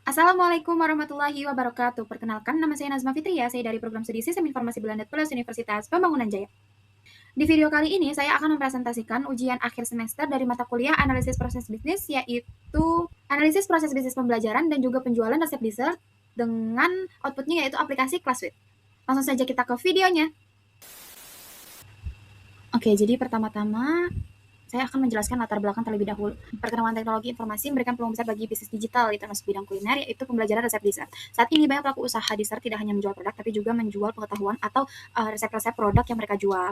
Assalamualaikum warahmatullahi wabarakatuh. Perkenalkan, nama saya Nazma Fitria. Saya dari program studi Sistem Informasi Belanda Plus Universitas Pembangunan Jaya. Di video kali ini, saya akan mempresentasikan ujian akhir semester dari mata kuliah Analisis Proses Bisnis, yaitu Analisis Proses Bisnis Pembelajaran dan juga penjualan resep dessert dengan outputnya yaitu aplikasi ClassWith. Langsung saja kita ke videonya. Oke, jadi pertama-tama saya akan menjelaskan latar belakang terlebih dahulu. Perkembangan teknologi informasi memberikan peluang besar bagi bisnis digital, termasuk bidang kuliner, yaitu pembelajaran resep dessert. Saat ini banyak pelaku usaha dessert tidak hanya menjual produk, tapi juga menjual pengetahuan atau resep-resep produk yang mereka jual.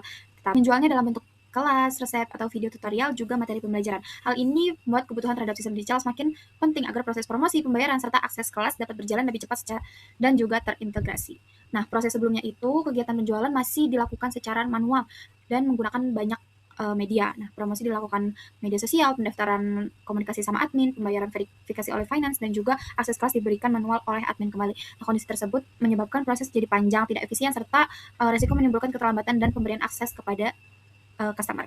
Menjualnya dalam bentuk kelas, resep, atau video tutorial, juga materi pembelajaran. Hal ini membuat kebutuhan terhadap sistem digital semakin penting agar proses promosi, pembayaran, serta akses kelas dapat berjalan lebih cepat dan juga terintegrasi. Nah, proses sebelumnya itu, kegiatan penjualan masih dilakukan secara manual dan menggunakan banyak media. Nah, promosi dilakukan media sosial, pendaftaran komunikasi sama admin, pembayaran verifikasi oleh finance, dan juga akses kelas diberikan manual oleh admin kembali. Nah, kondisi tersebut menyebabkan proses jadi panjang, tidak efisien, serta resiko menimbulkan keterlambatan dan pemberian akses kepada customer.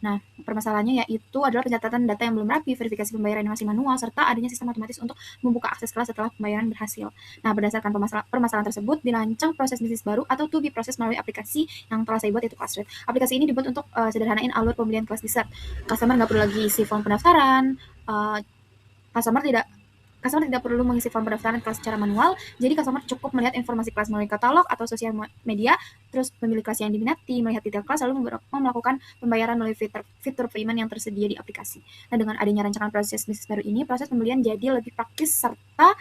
Nah, permasalahannya yaitu adalah pencatatan data yang belum rapi, verifikasi pembayaran yang masih manual, serta adanya sistem otomatis untuk membuka akses kelas setelah pembayaran berhasil. Nah, berdasarkan permasalahan tersebut, dirancang proses bisnis baru atau to be proses melalui aplikasi yang telah saya buat, yaitu ClassWith. Aplikasi ini dibuat untuk sederhanain alur pembelian kelas dessert. Customer nggak perlu lagi isi form pendaftaran, customer tidak perlu mengisi form pendaftaran kelas secara manual, jadi customer cukup melihat informasi kelas melalui katalog atau sosial media, terus memilih kelas yang diminati, melihat detail kelas, lalu melakukan pembayaran melalui fitur payment yang tersedia di aplikasi. Nah, dengan adanya rancangan proses bisnis baru ini, proses pembelian jadi lebih praktis, serta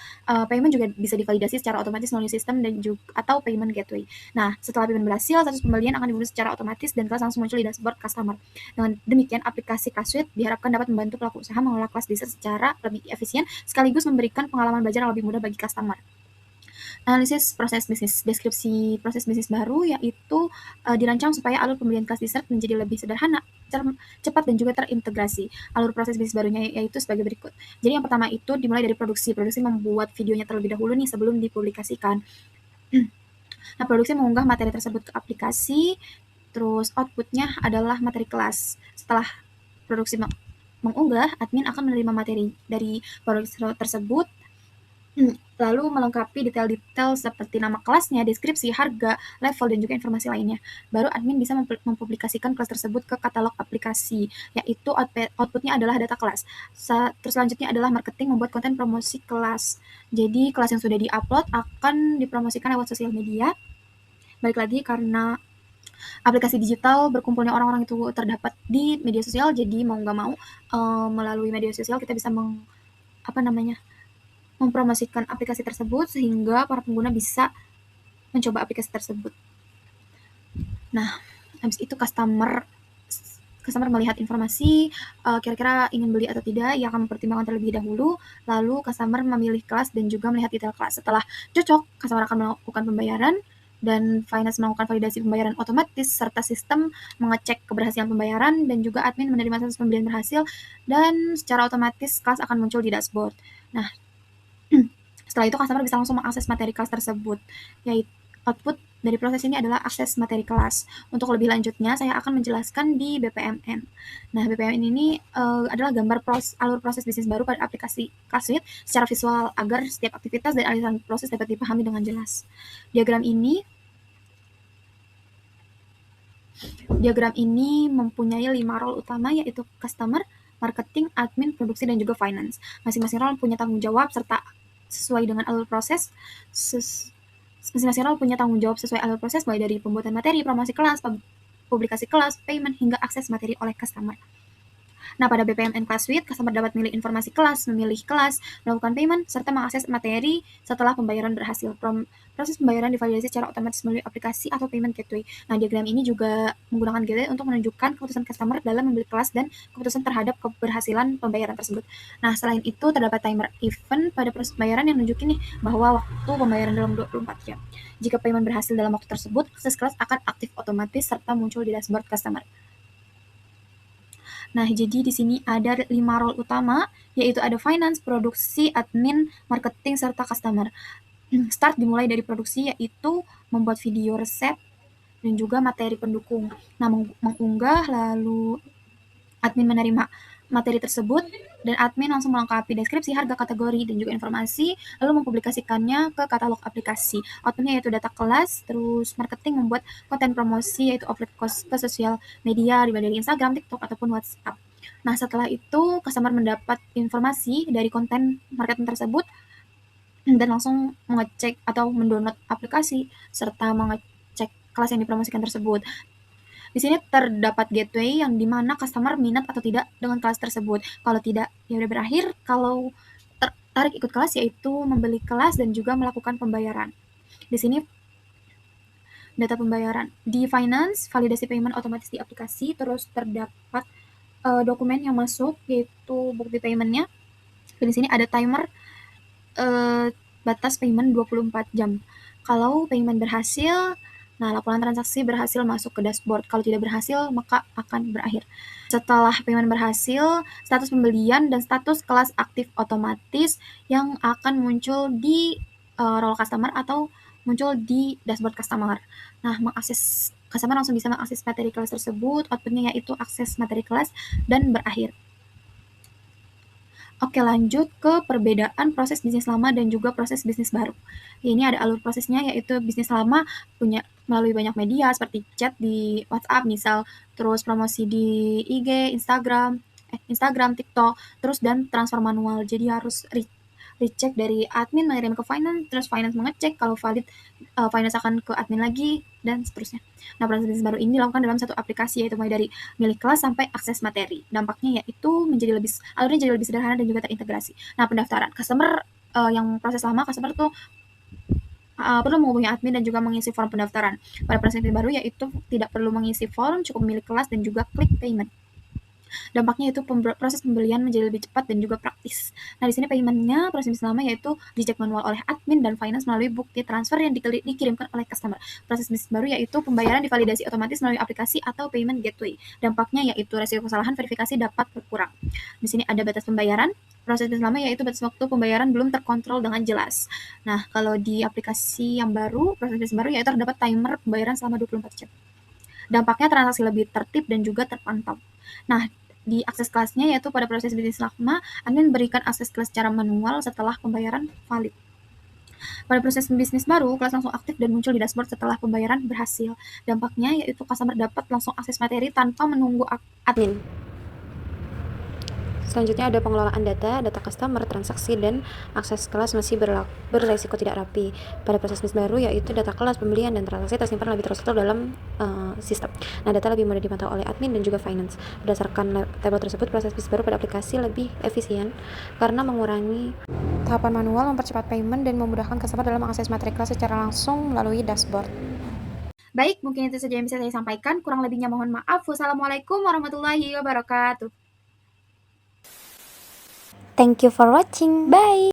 payment juga bisa divalidasi secara otomatis melalui sistem dan juga atau payment gateway. Nah, setelah payment berhasil, status pembelian akan dibuat secara otomatis dan kelas langsung muncul di dashboard customer. Dengan demikian, aplikasi ClassWith diharapkan dapat membantu pelaku usaha mengelola kelas dessert secara lebih efisien, sekaligus memberikan pengalaman belajar yang lebih mudah bagi customer. Analisis proses bisnis. Deskripsi proses bisnis baru yaitu dirancang supaya alur pembelian kelas dessert menjadi lebih sederhana, cepat, dan juga terintegrasi. Alur proses bisnis barunya yaitu sebagai berikut. Jadi yang pertama itu dimulai dari produksi. Produksi membuat videonya terlebih dahulu nih sebelum dipublikasikan. Nah, produksi mengunggah materi tersebut ke aplikasi, terus outputnya adalah materi kelas. Setelah produksi mengunggah, admin akan menerima materi dari produk tersebut, lalu melengkapi detail-detail seperti nama kelasnya, deskripsi, harga, level, dan juga informasi lainnya. Baru admin bisa mempublikasikan kelas tersebut ke katalog aplikasi, yaitu outputnya adalah data kelas. Terus selanjutnya adalah marketing, membuat konten promosi kelas. Jadi kelas yang sudah diupload akan dipromosikan lewat sosial media. Balik lagi karena aplikasi digital berkumpulnya orang-orang itu terdapat di media sosial, jadi mau nggak mau melalui media sosial kita bisa mempromosikan aplikasi tersebut sehingga para pengguna bisa mencoba aplikasi tersebut. Nah, habis itu customer melihat informasi kira-kira ingin beli atau tidak, ia akan mempertimbangkan terlebih dahulu, lalu customer memilih kelas dan juga melihat detail kelas. Setelah cocok, customer akan melakukan pembayaran dan finance melakukan validasi pembayaran otomatis, serta sistem mengecek keberhasilan pembayaran, dan juga admin menerima status pembelian berhasil, dan secara otomatis kelas akan muncul di dashboard. Nah, setelah itu customer bisa langsung mengakses materi kelas tersebut, yaitu output dari proses ini adalah akses materi kelas. Untuk lebih lanjutnya, saya akan menjelaskan di BPMN. Nah, BPMN ini adalah gambar alur proses bisnis baru pada aplikasi ClassWith secara visual agar setiap aktivitas dan aliran proses dapat dipahami dengan jelas. Diagram ini mempunyai 5 role utama, yaitu customer, marketing, admin, produksi, dan juga finance. Masing-masing role punya tanggung jawab serta sesuai dengan alur proses. Masing-masing role punya tanggung jawab sesuai alur proses, mulai dari pembuatan materi, promosi kelas, publikasi kelas, payment, hingga akses materi oleh customer. Nah, pada BPMN ClassWith, customer dapat memilih informasi kelas, memilih kelas, melakukan payment, serta mengakses materi setelah pembayaran berhasil. Proses pembayaran divalidasi secara otomatis melalui aplikasi atau payment gateway. Nah, diagram ini juga menggunakan gateway untuk menunjukkan keputusan customer dalam membeli kelas dan keputusan terhadap keberhasilan pembayaran tersebut. Nah, selain itu terdapat timer event pada proses pembayaran yang menunjukkan nih bahwa waktu pembayaran dalam 24 jam. Jika payment berhasil dalam waktu tersebut, akses kelas akan aktif otomatis serta muncul di dashboard customer. Nah, jadi di sini ada 5 role utama, yaitu ada finance, produksi, admin, marketing, serta customer. Start dimulai dari produksi, yaitu membuat video resep dan juga materi pendukung. Nah, mengunggah, lalu admin menerima materi tersebut dan admin langsung melengkapi deskripsi, harga, kategori, dan juga informasi, lalu mempublikasikannya ke katalog aplikasi. Outputnya yaitu data kelas, terus marketing membuat konten promosi yaitu upload ke sosial media dari Instagram, TikTok, ataupun WhatsApp. Nah, setelah itu customer mendapat informasi dari konten marketing tersebut dan langsung mengecek atau mendownload aplikasi serta mengecek kelas yang dipromosikan tersebut. Di sini terdapat gateway yang dimana customer minat atau tidak dengan kelas tersebut. Kalau tidak, ya udah berakhir. Kalau tertarik ikut kelas, yaitu membeli kelas dan juga melakukan pembayaran. Di sini data pembayaran. Di finance, validasi payment otomatis di aplikasi, terus terdapat dokumen yang masuk, yaitu bukti paymentnya. Dan di sini ada timer batas payment 24 jam. Kalau payment berhasil, nah laporan transaksi berhasil masuk ke dashboard. Kalau tidak berhasil, maka akan berakhir. Setelah payment berhasil, status pembelian dan status kelas aktif otomatis yang akan muncul di role customer atau muncul di dashboard customer. Nah, customer langsung bisa mengakses materi kelas tersebut, outputnya yaitu akses materi kelas dan berakhir. Oke, lanjut ke perbedaan proses bisnis lama dan juga proses bisnis baru. Ini ada alur prosesnya, yaitu bisnis lama punya melalui banyak media seperti chat di WhatsApp misal, terus promosi di IG, Instagram, TikTok, terus dan transfer manual. Jadi harus recheck dari admin mengirim ke finance, terus finance mengecek kalau valid, finance akan ke admin lagi dan seterusnya. Nah, proses bisnis baru ini dilakukan dalam satu aplikasi, yaitu mulai dari milik kelas sampai akses materi. Dampaknya yaitu alurnya jadi lebih sederhana dan juga terintegrasi. Nah, pendaftaran customer yang proses lama, customer tuh perlu menghubungi admin dan juga mengisi form pendaftaran. Pada proses baru yaitu tidak perlu mengisi form, cukup milik kelas dan juga klik payment. Dampaknya itu proses pembelian menjadi lebih cepat dan juga praktis. Nah, di sini paymentnya proses lama yaitu dicek manual oleh admin dan finance melalui bukti transfer yang dikirimkan oleh customer. Proses bisnis baru yaitu pembayaran divalidasi otomatis melalui aplikasi atau payment gateway. Dampaknya yaitu resiko kesalahan verifikasi dapat berkurang. Di sini ada batas pembayaran. Proses bisnis lama yaitu batas waktu pembayaran belum terkontrol dengan jelas. Nah, kalau di aplikasi yang baru, proses bisnis baru yaitu terdapat timer pembayaran selama 24 jam. Dampaknya transaksi lebih tertib dan juga terpantau. Nah, di akses kelasnya yaitu pada proses bisnis lama, admin berikan akses kelas secara manual setelah pembayaran valid. Pada proses bisnis baru, kelas langsung aktif dan muncul di dashboard setelah pembayaran berhasil. Dampaknya yaitu customer dapat langsung akses materi tanpa menunggu admin. Selanjutnya ada pengelolaan data customer, transaksi, dan akses kelas masih beresiko tidak rapi. Pada proses bisnis baru yaitu data kelas, pembelian, dan transaksi tersimpan lebih terstruktur dalam sistem. Nah, data lebih mudah dimantau oleh admin dan juga finance. Berdasarkan tabel tersebut, proses bisnis baru pada aplikasi lebih efisien karena mengurangi tahapan manual, mempercepat payment, dan memudahkan customer dalam mengakses materi kelas secara langsung melalui dashboard. Baik, mungkin itu saja yang bisa saya sampaikan. Kurang lebihnya mohon maaf. Wassalamualaikum warahmatullahi wabarakatuh. Thank you for watching. Bye.